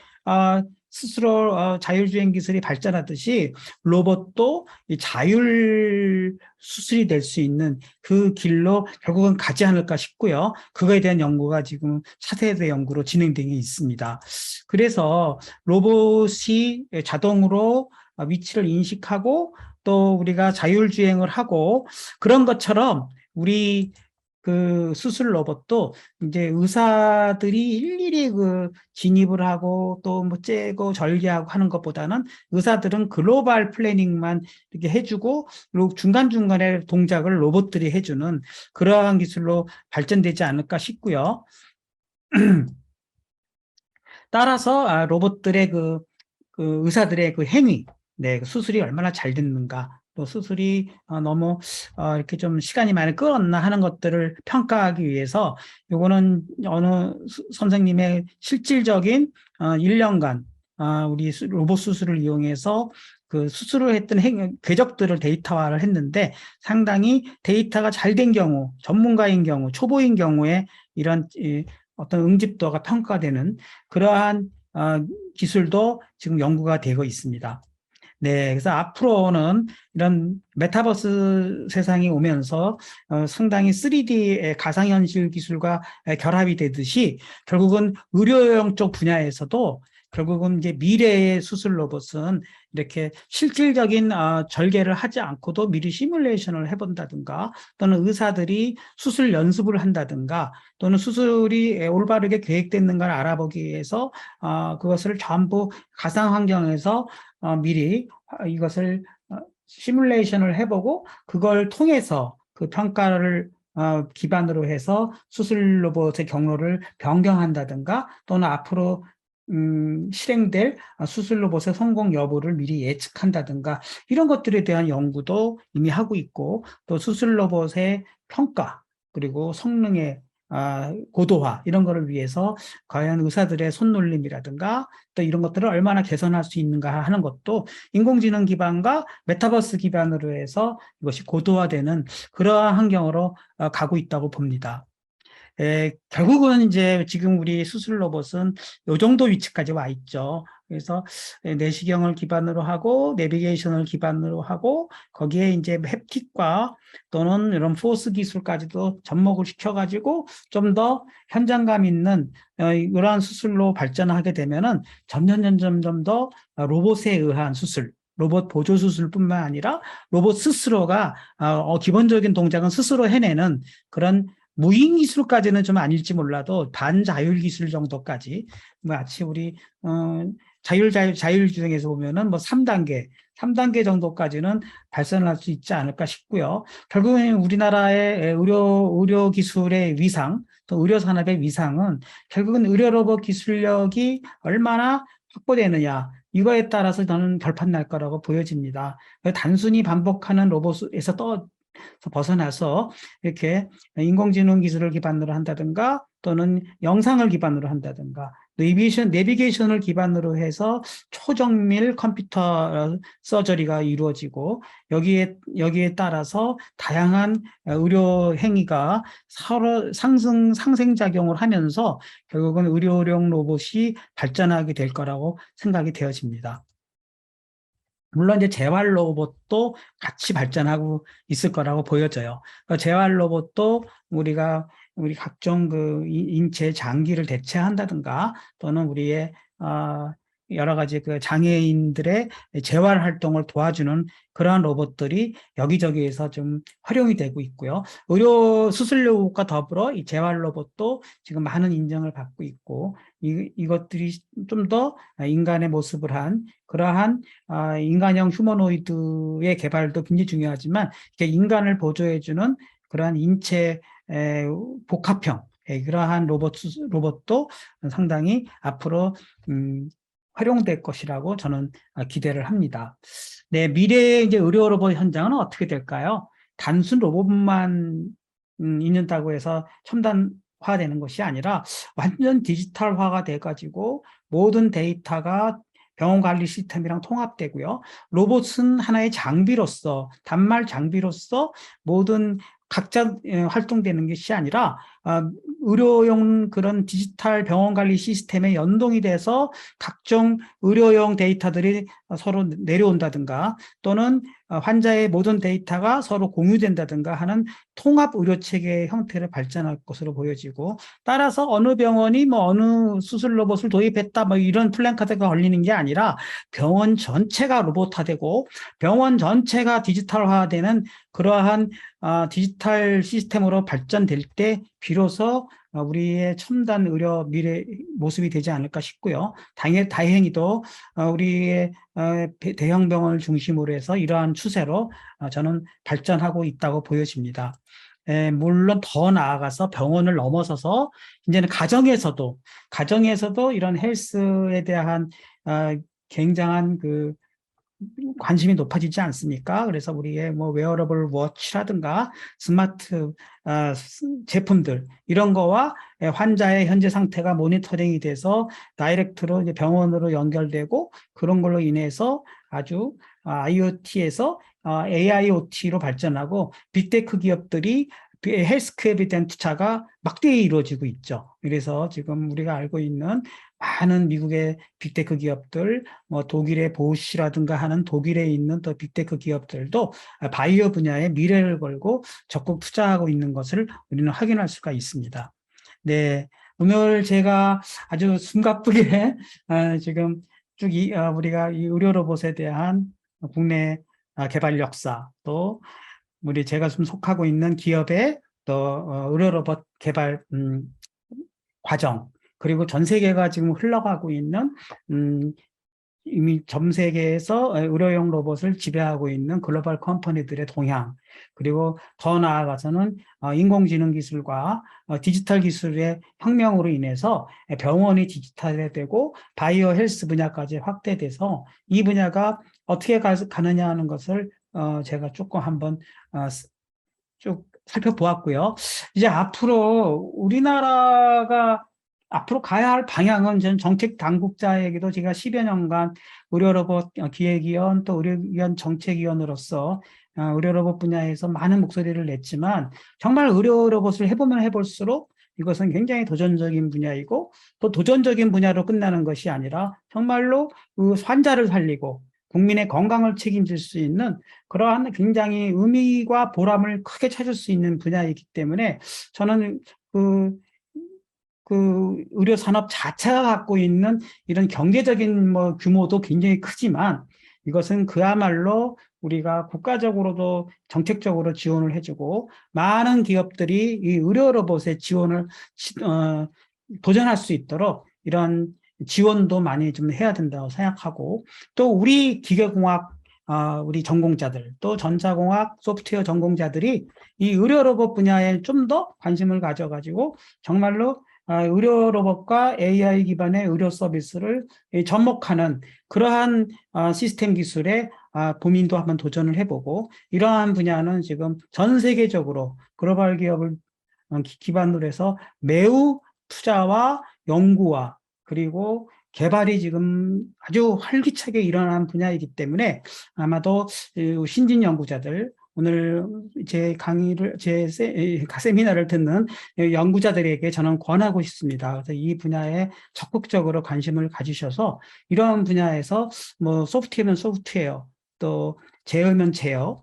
A: 스스로 자율주행 기술이 발전하듯이, 로봇도 이 자율 수술이 될 수 있는 그 길로 결국은 가지 않을까 싶고요. 그거에 대한 연구가 지금 차세대 연구로 진행되고 있습니다. 그래서 로봇이 자동으로 위치를 인식하고, 또 우리가 자율주행을 하고, 그런 것처럼 우리 그 수술 로봇도 이제 의사들이 일일이 그 진입을 하고 또 뭐 째고 절개하고 하는 것보다는, 의사들은 글로벌 플래닝만 이렇게 해주고 중간중간에 동작을 로봇들이 해주는 그러한 기술로 발전되지 않을까 싶고요. 따라서 로봇들의 그 의사들의 그 행위, 네, 그 수술이 얼마나 잘 됐는가, 또 수술이 너무 이렇게 좀 시간이 많이 끌었나 하는 것들을 평가하기 위해서, 요거는 어느 선생님의 실질적인 1년간 우리 로봇 수술을 이용해서 그 수술을 했던 궤적들을 데이터화를 했는데, 상당히 데이터가 잘 된 경우, 전문가인 경우, 초보인 경우에 이런 어떤 응집도가 평가되는 그러한 기술도 지금 연구가 되고 있습니다. 네, 그래서 앞으로는 이런 메타버스 세상이 오면서 상당히 3D의 가상현실 기술과 결합이 되듯이, 결국은 의료용 쪽 분야에서도 결국은 이제 미래의 수술 로봇은 이렇게 실질적인 절개를 하지 않고도 미리 시뮬레이션을 해본다든가, 또는 의사들이 수술 연습을 한다든가, 또는 수술이 올바르게 계획됐는가를 알아보기 위해서 그것을 전부 가상 환경에서 미리 이것을 시뮬레이션을 해보고, 그걸 통해서 그 평가를 기반으로 해서 수술 로봇의 경로를 변경한다든가, 또는 앞으로 실행될 수술 로봇의 성공 여부를 미리 예측한다든가, 이런 것들에 대한 연구도 이미 하고 있고, 또 수술 로봇의 평가, 그리고 성능의 고도화 이런 거를 위해서 과연 의사들의 손놀림이라든가 또 이런 것들을 얼마나 개선할 수 있는가 하는 것도 인공지능 기반과 메타버스 기반으로 해서 이것이 고도화되는 그러한 환경으로 가고 있다고 봅니다. 결국은 이제 지금 우리 수술 로봇은 요 정도 위치까지 와 있죠. 그래서 내시경을 기반으로 하고 내비게이션을 기반으로 하고 거기에 이제 햅틱과 또는 이런 포스 기술까지도 접목을 시켜가지고 좀 더 현장감 있는 이러한 수술로 발전하게 되면은 점점 더 로봇에 의한 수술, 로봇 보조 수술뿐만 아니라 로봇 스스로가 기본적인 동작은 스스로 해내는 그런 무인 기술까지는 좀 아닐지 몰라도 반자율 기술 정도까지 마치 우리 자율 주행에서 보면은 뭐 3단계 정도까지는 발전할 수 있지 않을까 싶고요. 결국엔 우리나라의 의료 기술의 위상, 또 의료 산업의 위상은 결국은 의료 로봇 기술력이 얼마나 확보되느냐 이거에 따라서 저는 결판 날 거라고 보여집니다. 단순히 반복하는 로봇에서 벗어나서 이렇게 인공지능 기술을 기반으로 한다든가 또는 영상을 기반으로 한다든가 내비게이션을 기반으로 해서 초정밀 컴퓨터 서저리가 이루어지고 여기에 따라서 다양한 의료 행위가 서로 상생작용을 하면서 결국은 의료용 로봇이 발전하게 될 거라고 생각이 되어집니다. 물론 이제 재활 로봇도 같이 발전하고 있을 거라고 보여져요. 재활 로봇도 우리 각종 그 인체 장기를 대체한다든가 또는 우리의 여러 가지 그 장애인들의 재활 활동을 도와주는 그러한 로봇들이 여기저기에서 좀 활용이 되고 있고요. 의료 수술 로봇과 더불어 이 재활 로봇도 지금 많은 인정을 받고 있고 이것들이 좀 더 인간의 모습을 한 그러한 인간형 휴머노이드의 개발도 굉장히 중요하지만 인간을 보조해주는 그러한 인체 복합형 그러한 로봇도 상당히 앞으로 활용될 것이라고 저는 기대를 합니다. 네, 미래의 이제 의료 로봇 현장은 어떻게 될까요? 단순 로봇만 있는다고 해서 첨단화되는 것이 아니라 완전 디지털화가 돼가지고 모든 데이터가 병원 관리 시스템이랑 통합되고요. 로봇은 하나의 장비로서, 단말 장비로서 모든 각자 활동되는 것이 아니라 의료용 그런 디지털 병원 관리 시스템에 연동이 돼서 각종 의료용 데이터들이 서로 내려온다든가 또는 환자의 모든 데이터가 서로 공유된다든가 하는 통합 의료 체계의 형태를 발전할 것으로 보여지고 따라서 어느 병원이 뭐 어느 수술 로봇을 도입했다 뭐 이런 플랜카드가 걸리는 게 아니라 병원 전체가 로봇화되고 병원 전체가 디지털화되는 그러한 디지털 시스템으로 발전될 때 비로소 우리의 첨단 의료 미래 모습이 되지 않을까 싶고요. 다행히도 우리의 대형 병원을 중심으로 해서 이러한 추세로 저는 발전하고 있다고 보여집니다. 물론 더 나아가서 병원을 넘어서서 이제는 가정에서도 이런 헬스에 대한 굉장한 그 관심이 높아지지 않습니까? 그래서 우리의 뭐 웨어러블 워치라든가 스마트 제품들 이런 거와 환자의 현재 상태가 모니터링이 돼서 다이렉트로 이제 병원으로 연결되고 그런 걸로 인해서 아주 IoT에서 AIoT로 발전하고 빅테크 기업들이 헬스케어에 대한 투자가 막대히 이루어지고 있죠. 그래서 지금 우리가 알고 있는 많은 미국의 빅테크 기업들, 뭐 독일의 보쉬라든가 하는 독일에 있는 또 빅테크 기업들도 바이오 분야에 미래를 걸고 적극 투자하고 있는 것을 우리는 확인할 수가 있습니다. 네, 오늘 제가 아주 숨가쁘게 지금 쭉 우리가 이 의료 로봇에 대한 국내 개발 역사 또 우리 제가 좀 속하고 있는 기업의 또 의료 로봇 개발 과정 그리고 전 세계가 지금 흘러가고 있는 이미 전 세계에서 의료용 로봇을 지배하고 있는 글로벌 컴퍼니들의 동향 그리고 더 나아가서는 인공지능 기술과 디지털 기술의 혁명으로 인해서 병원이 디지털화되고 바이오 헬스 분야까지 확대돼서 이 분야가 어떻게 가느냐 하는 것을 제가 조금 한번 쭉 살펴보았고요. 이제 앞으로 우리나라가 앞으로 가야 할 방향은 전 정책 당국자에게도 제가 10여 년간 의료로봇 기획위원 또 의료위원 정책위원으로서 의료로봇 분야에서 많은 목소리를 냈지만 정말 의료로봇을 해보면 해볼수록 이것은 굉장히 도전적인 분야이고 또 도전적인 분야로 끝나는 것이 아니라 정말로 그 환자를 살리고 국민의 건강을 책임질 수 있는 그러한 굉장히 의미와 보람을 크게 찾을 수 있는 분야이기 때문에 저는 그 의료 산업 자체가 갖고 있는 이런 경제적인 뭐 규모도 굉장히 크지만 이것은 그야말로 우리가 국가적으로도 정책적으로 지원을 해주고 많은 기업들이 이 의료 로봇의 지원을 도전할 수 있도록 이런 지원도 많이 좀 해야 된다고 생각하고 또 우리 기계공학 우리 전공자들 또 전자공학 소프트웨어 전공자들이 이 의료 로봇 분야에 좀 더 관심을 가져가지고 정말로 의료 로봇과 AI 기반의 의료 서비스를 접목하는 그러한 시스템 기술에 본인도 한번 도전을 해보고 이러한 분야는 지금 전 세계적으로 글로벌 기업을 기반으로 해서 매우 투자와 연구와 그리고 개발이 지금 아주 활기차게 일어난 분야이기 때문에 아마도 신진 연구자들 오늘 제 강의를 세미나를 듣는 연구자들에게 저는 권하고 싶습니다. 그래서 이 분야에 적극적으로 관심을 가지셔서 이런 분야에서 뭐 소프트웨어면 소프트웨어 또 제어면 제어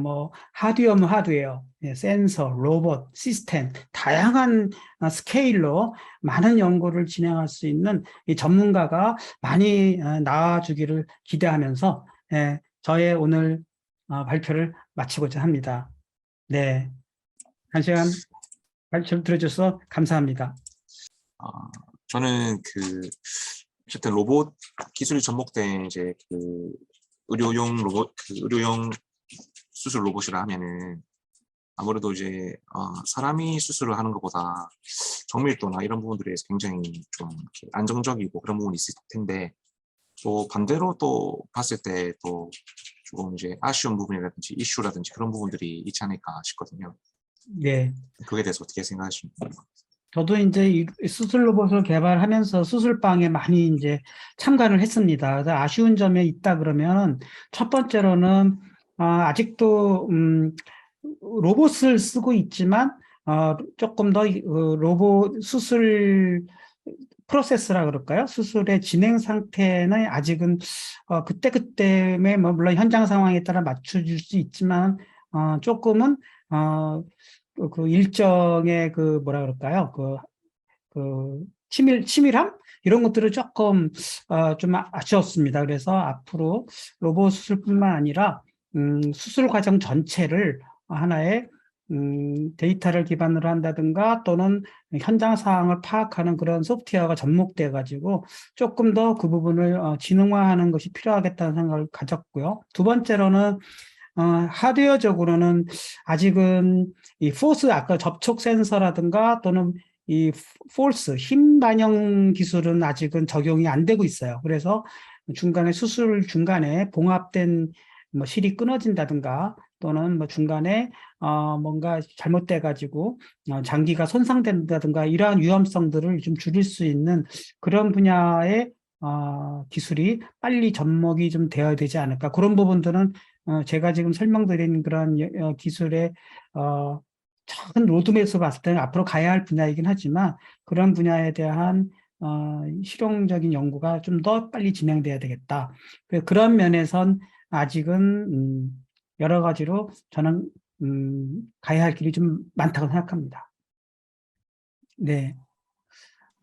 A: 뭐 하드웨어면 하드웨어, 센서, 로봇, 시스템 다양한 스케일로 많은 연구를 진행할 수 있는 이 전문가가 많이 나와주기를 기대하면서 저의 오늘 발표를 마치고자 합니다. 네, 한 시간 발표 들어줘서 감사합니다.
B: 저는 어쨌든 로봇 기술이 접목된 이제 의료용 로봇, 의료용 수술 로봇이라 하면은 아무래도 이제 사람이 수술을 하는 것보다 정밀도나 이런 부분들에 서 굉장히 좀 이렇게 안정적이고 그런 부분이 있을 텐데 또 반대로 또 봤을 때 또 조금 이제 아쉬운 부분이라든지 이슈라든지 그런 부분들이 있지 않을까 싶거든요.
A: 네.
B: 그에 대해서 어떻게 생각하십니까?
A: 저도 이제 이 수술 로봇을 개발하면서 수술방에 많이 이제 참관을 했습니다. 그래서 아쉬운 점이 있다 그러면 첫 번째로는 아직도 로봇을 쓰고 있지만 조금 더 로봇 수술 프로세스라 그럴까요? 수술의 진행 상태는 아직은 그때그때의 뭐 물론 현장 상황에 따라 맞춰줄 수 있지만 조금은 그 일정의 뭐라 그럴까요? 치밀함? 이런 것들을 조금, 좀 아쉬웠습니다. 그래서 앞으로 로봇 수술뿐만 아니라, 수술 과정 전체를 하나의, 데이터를 기반으로 한다든가 또는 현장 상황을 파악하는 그런 소프트웨어가 접목돼 가지고 조금 더 그 부분을 지능화하는 것이 필요하겠다는 생각을 가졌고요. 두 번째로는 하드웨어적으로는 아직은 이 포스 아까 접촉 센서라든가 또는 이 폴스 힘 반영 기술은 아직은 적용이 안 되고 있어요. 그래서 중간에 수술 중간에 봉합된 뭐 실이 끊어진다든가 또는 뭐 중간에 뭔가 잘못돼 가지고 장기가 손상된다든가 이러한 위험성들을 좀 줄일 수 있는 그런 분야의 기술이 빨리 접목이 좀 되어야 되지 않을까. 그런 부분들은 제가 지금 설명드린 그런 기술의 작은 로드맵에서 봤을 때는 앞으로 가야 할 분야이긴 하지만 그런 분야에 대한 실용적인 연구가 좀 더 빨리 진행돼야 되겠다. 그런 면에선 아직은 여러 가지로 저는 가야 할 길이 좀 많다고 생각합니다. 네,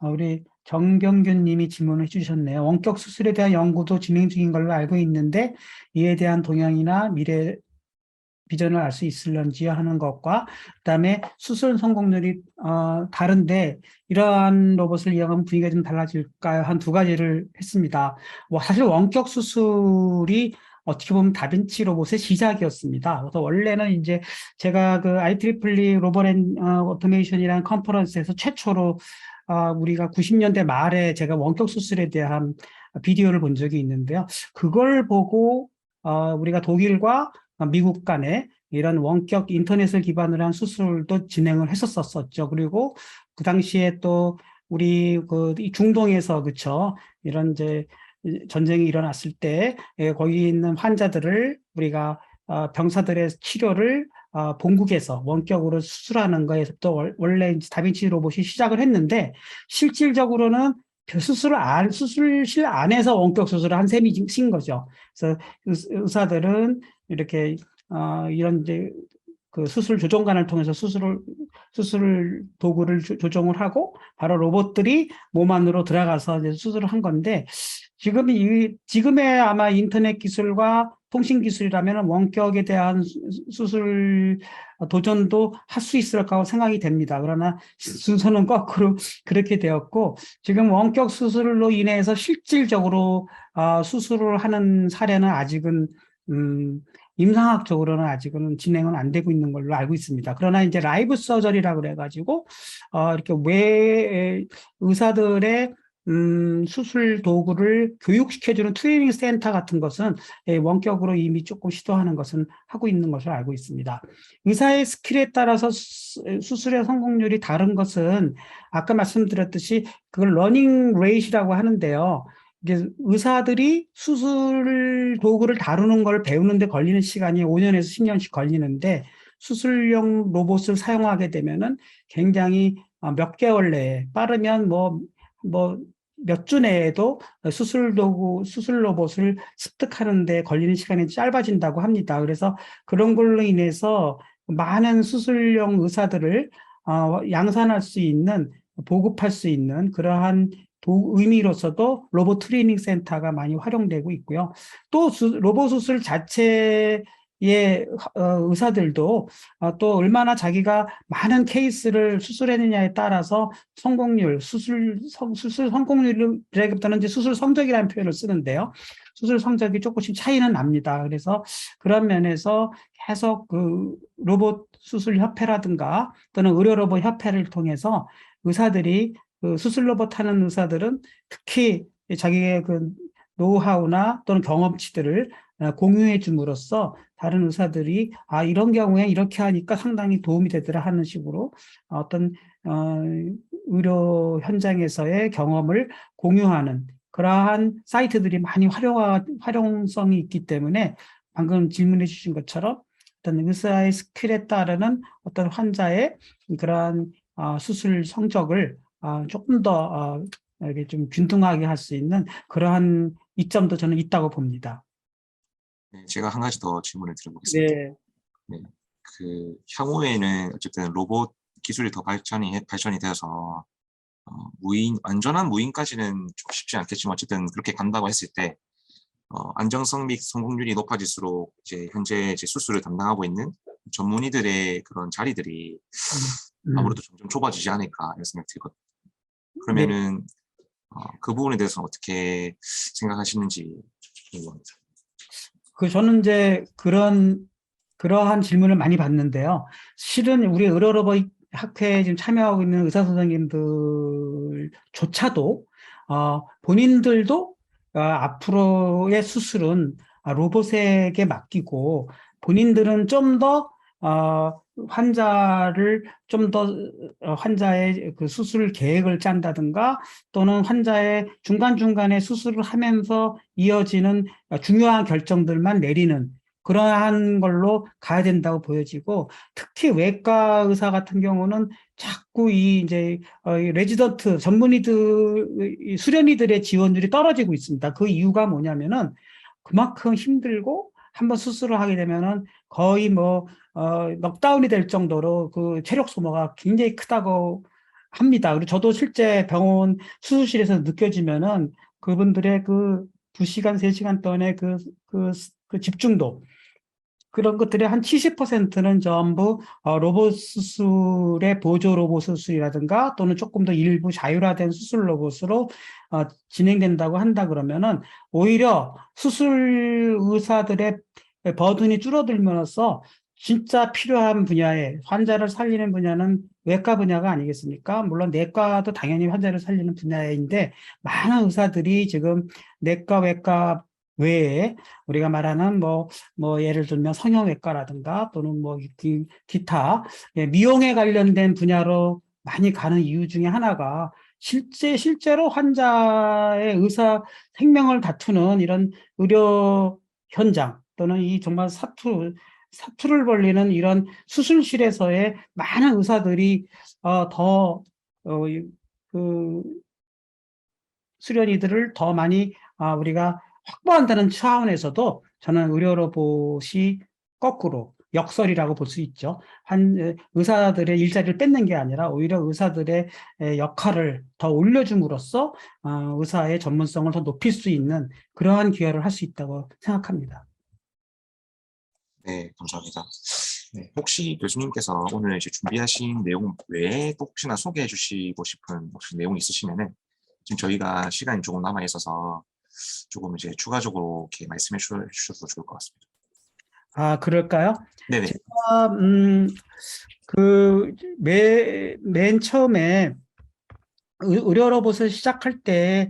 A: 우리 정경균 님이 질문을 해주셨네요. 원격 수술에 대한 연구도 진행 중인 걸로 알고 있는데 이에 대한 동향이나 미래 비전을 알 수 있을런지 하는 것과 그다음에 수술 성공률이 다른데 이러한 로봇을 이용하면 분위기가 좀 달라질까요? 한 두 가지를 했습니다. 사실 원격 수술이 어떻게 보면 다빈치 로봇의 시작이었습니다. 그래서 원래는 이제 제가 그 IEEE 로봇 앤 오토메이션이라는 컨퍼런스에서 최초로 우리가 90년대 말에 제가 원격 수술에 대한 비디오를 본 적이 있는데요. 그걸 보고 우리가 독일과 미국 간에 이런 원격 인터넷을 기반으로 한 수술도 진행을 했었었죠. 그리고 그 당시에 또 우리 이 중동에서 그쵸 이런 이제 전쟁이 일어났을 때 거기 있는 환자들을 우리가 병사들의 치료를 본국에서 원격으로 수술하는 거에서 또 원래 이제 다빈치 로봇이 시작을 했는데 실질적으로는 수술실 안에서 원격 수술을 한 셈이신 거죠. 그래서 의사들은 이렇게 이런 이제 그 수술 조종관을 통해서 수술 도구를 조종을 하고 바로 로봇들이 몸 안으로 들어가서 이제 수술을 한 건데 지금의 아마 인터넷 기술과 통신 기술이라면 원격에 대한 수술 도전도 할 수 있을 거라고 생각이 됩니다. 그러나 순서는 거꾸로 그렇게 되었고 지금 원격 수술로 인해서 실질적으로 수술을 하는 사례는 아직은 임상학적으로는 아직은 진행은 안 되고 있는 걸로 알고 있습니다. 그러나 이제 라이브 서저리라고 그래가지고 이렇게 외 의사들의 수술 도구를 교육시켜주는 트레이닝 센터 같은 것은 원격으로 이미 조금 시도하는 것은 하고 있는 것으로 알고 있습니다. 의사의 스킬에 따라서 수술의 성공률이 다른 것은 아까 말씀드렸듯이 그걸 러닝 레이시라고 하는데요. 이게 의사들이 수술 도구를 다루는 걸 배우는데 걸리는 시간이 5년에서 10년씩 걸리는데 수술용 로봇을 사용하게 되면은 굉장히 몇 개월 내에 빠르면 몇 주 내에도 수술 로봇을 습득하는 데 걸리는 시간이 짧아진다고 합니다. 그래서 그런 걸로 인해서 많은 수술용 의사들을 양산할 수 있는, 보급할 수 있는 그러한 의미로서도 로봇 트레이닝 센터가 많이 활용되고 있고요. 또 로봇 수술 자체의 의사들도 또 얼마나 자기가 많은 케이스를 수술했느냐에 따라서 수술 성공률이라기보다는 이제 수술 성적이라는 표현을 쓰는데요. 수술 성적이 조금씩 차이는 납니다. 그래서 그런 면에서 계속 그 로봇 수술 협회라든가 또는 의료 로봇 협회를 통해서 의사들이 그 수술 로봇 하는 의사들은 특히 자기의 그 노하우나 또는 경험치들을 공유해 줌으로써 다른 의사들이 이런 경우에 이렇게 하니까 상당히 도움이 되더라 하는 식으로 어떤 의료 현장에서의 경험을 공유하는 그러한 사이트들이 많이 활용성이 있기 때문에 방금 질문해 주신 것처럼 어떤 의사의 스킬에 따르는 어떤 환자의 그러한 수술 성적을 조금 더 이렇게 좀 균등하게 할 수 있는 그러한 이점도 저는 있다고 봅니다.
B: 네, 제가 한 가지 더 질문을 드려보겠습니다.
A: 네.
B: 네, 그 향후에는 어쨌든 로봇 기술이 더 발전이 되어서 완전한 무인까지는 좀 쉽지 않겠지만 어쨌든 그렇게 간다고 했을 때 안정성 및 성공률이 높아질수록 이제 현재 이제 수술을 담당하고 있는 전문의들의 그런 자리들이 아무래도 점점 좁아지지 않을까 이런 생각이 들거든요. 그러면은 그 부분에 대해서는 어떻게 생각하시는지 궁금합니다.
A: 저는 이제 그러한 질문을 많이 받는데요. 실은 우리 의료로봇 학회에 지금 참여하고 있는 의사 선생님들조차도 본인들도 앞으로의 수술은 로봇에게 맡기고 본인들은 좀 더 환자의 그 수술 계획을 짠다든가 또는 환자의 중간중간에 수술을 하면서 이어지는 중요한 결정들만 내리는 그러한 걸로 가야 된다고 보여지고 특히 외과 의사 같은 경우는 자꾸 이제 레지던트 전문의들 수련의들의 지원율이 떨어지고 있습니다. 그 이유가 뭐냐면은 그만큼 힘들고 한번 수술을 하게 되면은 거의 넉다운이 될 정도로 그 체력 소모가 굉장히 크다고 합니다. 그리고 저도 실제 병원 수술실에서 느껴지면은 그분들의 그 2시간, 3시간 동안의 그 집중도 그런 것들의 한 70%는 전부 로봇 수술의 보조 로봇 수술이라든가 또는 조금 더 일부 자율화된 수술 로봇으로 진행된다고 한다 그러면은 오히려 수술 의사들의 버든이 줄어들면서 진짜 필요한 분야에 환자를 살리는 분야는 외과 분야가 아니겠습니까? 물론 내과도 당연히 환자를 살리는 분야인데 많은 의사들이 지금 내과, 외과 외에 우리가 말하는 뭐 예를 들면 성형외과라든가 또는 뭐 기타 미용에 관련된 분야로 많이 가는 이유 중에 하나가 실제로 환자의 생명을 다투는 이런 의료 현장 또는 이 정말 사투를 벌리는 이런 수술실에서의 많은 의사들이 그 수련의들을 더 많이 우리가 확보한다는 차원에서도 저는 의료 로봇이 거꾸로 역설이라고 볼 수 있죠. 의사들의 일자리를 뺏는 게 아니라 오히려 의사들의 역할을 더 올려줌으로써 의사의 전문성을 더 높일 수 있는 그러한 기여를 할 수 있다고 생각합니다.
B: 네, 감사합니다. 네, 혹시 교수님께서 오늘 이제 준비하신 내용 외에 또 혹시나 소개해 주시고 싶은 혹시 내용이 있으시면은 지금 저희가 시간이 조금 남아 있어서 조금 이제 추가적으로 이렇게 말씀해 주셔도 좋을 것 같습니다.
A: 그럴까요?
B: 네네.
A: 제가 맨 처음에 의료 로봇을 시작할 때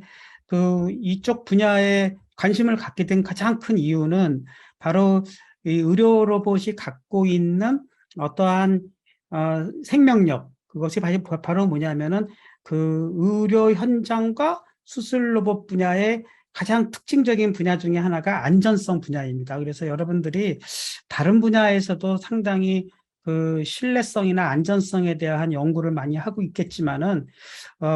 A: 이쪽 분야에 관심을 갖게 된 가장 큰 이유는 바로 이 의료 로봇이 갖고 있는 어떠한 생명력, 그것이 바로 뭐냐면은 그 의료 현장과 수술 로봇 분야의 가장 특징적인 분야 중에 하나가 안전성 분야입니다. 그래서 여러분들이 다른 분야에서도 상당히 그 신뢰성이나 안전성에 대한 연구를 많이 하고 있겠지만은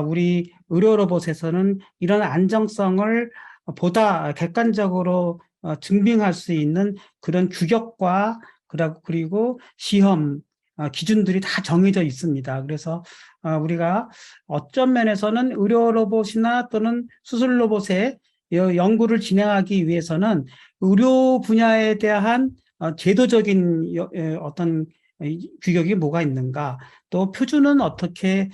A: 우리 의료 로봇에서는 이런 안정성을 보다 객관적으로 증빙할 수 있는 그런 규격과 그리고 시험 기준들이 다 정해져 있습니다. 그래서 우리가 어떤 면에서는 의료 로봇이나 또는 수술 로봇의 연구를 진행하기 위해서는 의료 분야에 대한 제도적인 어떤 규격이 뭐가 있는가, 또 표준은 어떻게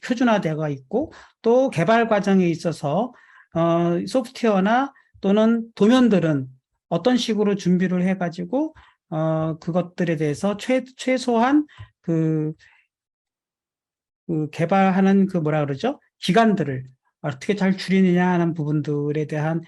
A: 표준화되어 있고, 또 개발 과정에 있어서 소프트웨어나 또는 도면들은 어떤 식으로 준비를 해가지고 그것들에 대해서 최소한 그 개발하는 뭐라 그러죠? 기간들을 어떻게 잘 줄이느냐 하는 부분들에 대한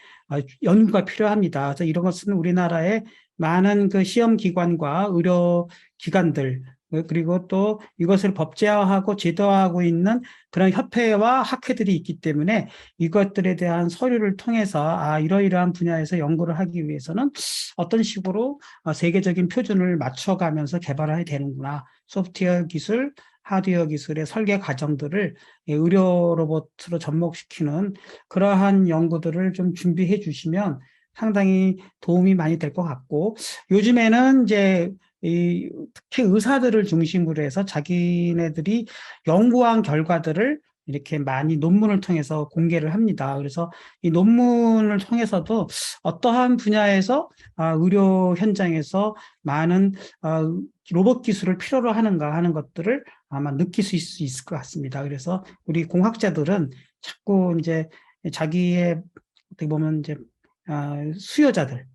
A: 연구가 필요합니다. 그래서 이런 것은 우리나라의 많은 그 시험기관과 의료기관들, 그리고 또 이것을 법제화하고 제도화하고 있는 그런 협회와 학회들이 있기 때문에 이것들에 대한 서류를 통해서 이러이러한 분야에서 연구를 하기 위해서는 어떤 식으로 세계적인 표준을 맞춰가면서 개발을 해야 되는구나. 소프트웨어 기술, 하드웨어 기술의 설계 과정들을 의료 로봇으로 접목시키는 그러한 연구들을 좀 준비해 주시면 상당히 도움이 많이 될 것 같고, 요즘에는 이제 특히 의사들을 중심으로 해서 자기네들이 연구한 결과들을 이렇게 많이 논문을 통해서 공개를 합니다. 그래서 이 논문을 통해서도 어떠한 분야에서 의료 현장에서 많은 로봇 기술을 필요로 하는가 하는 것들을 아마 느낄 수 있을 것 같습니다. 그래서 우리 공학자들은 자꾸 이제 자기의 어떻게 보면 이제 수요자들,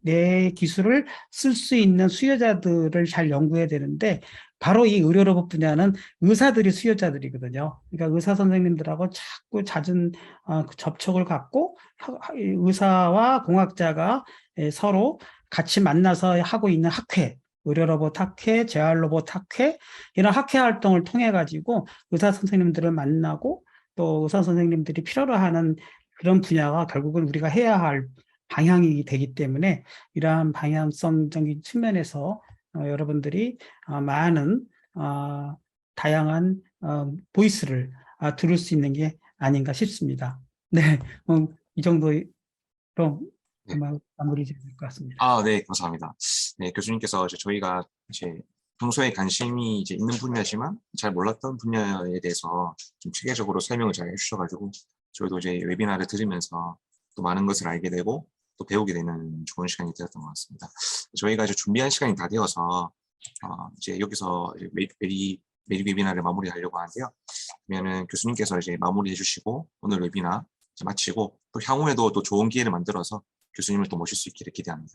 A: 내 기술을 쓸 수 있는 수요자들을 잘 연구해야 되는데 바로 이 의료 로봇 분야는 의사들이 수요자들이거든요. 그러니까 의사 선생님들하고 자꾸 잦은 접촉을 갖고 의사와 공학자가 서로 같이 만나서 하고 있는 학회, 의료 로봇 학회, 재활 로봇 학회, 이런 학회 활동을 통해 가지고 의사 선생님들을 만나고 또 의사 선생님들이 필요로 하는 그런 분야가 결국은 우리가 해야 할 방향이 되기 때문에 이러한 방향성적인 측면에서 여러분들이 많은 다양한 보이스를 들을 수 있는 게 아닌가 싶습니다. 네, 이 정도로
B: 네.
A: 아마 마무리 될 것 같습니다.
B: 네, 감사합니다. 네, 교수님께서 이제 저희가 이제 평소에 관심이 이제 있는 분야지만 잘 몰랐던 분야에 대해서 좀 체계적으로 설명을 잘 해주셔가지고 저희도 이제 웨비나를 들으면서 또 많은 것을 알게 되고 또 배우게 되는 좋은 시간이 되었던 것 같습니다. 저희가 이제 준비한 시간이 다 되어서 이제 여기서 이제 메리 웨비나를 마무리하려고 하는데요. 그러면은 교수님께서 이제 마무리해 주시고 오늘 웨비나 이제 마치고 또 향후에도 또 좋은 기회를 만들어서 교수님을 또 모실 수 있기를 기대합니다.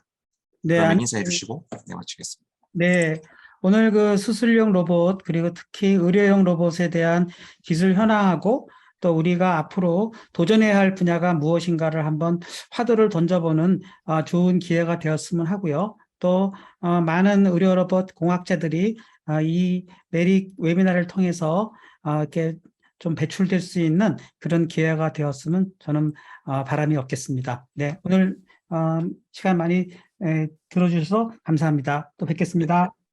A: 네,
B: 그러면 인사해 주시고 마치겠습니다.
A: 네, 오늘 그 수술용 로봇 그리고 특히 의료용 로봇에 대한 기술 현황하고 또 우리가 앞으로 도전해야 할 분야가 무엇인가를 한번 화두를 던져보는 좋은 기회가 되었으면 하고요. 또 많은 의료 로봇 공학자들이 이 메리 웨비나를 통해서 이렇게 좀 배출될 수 있는 그런 기회가 되었으면 저는 바람이 없겠습니다. 네, 오늘 시간 많이 들어주셔서 감사합니다. 또 뵙겠습니다.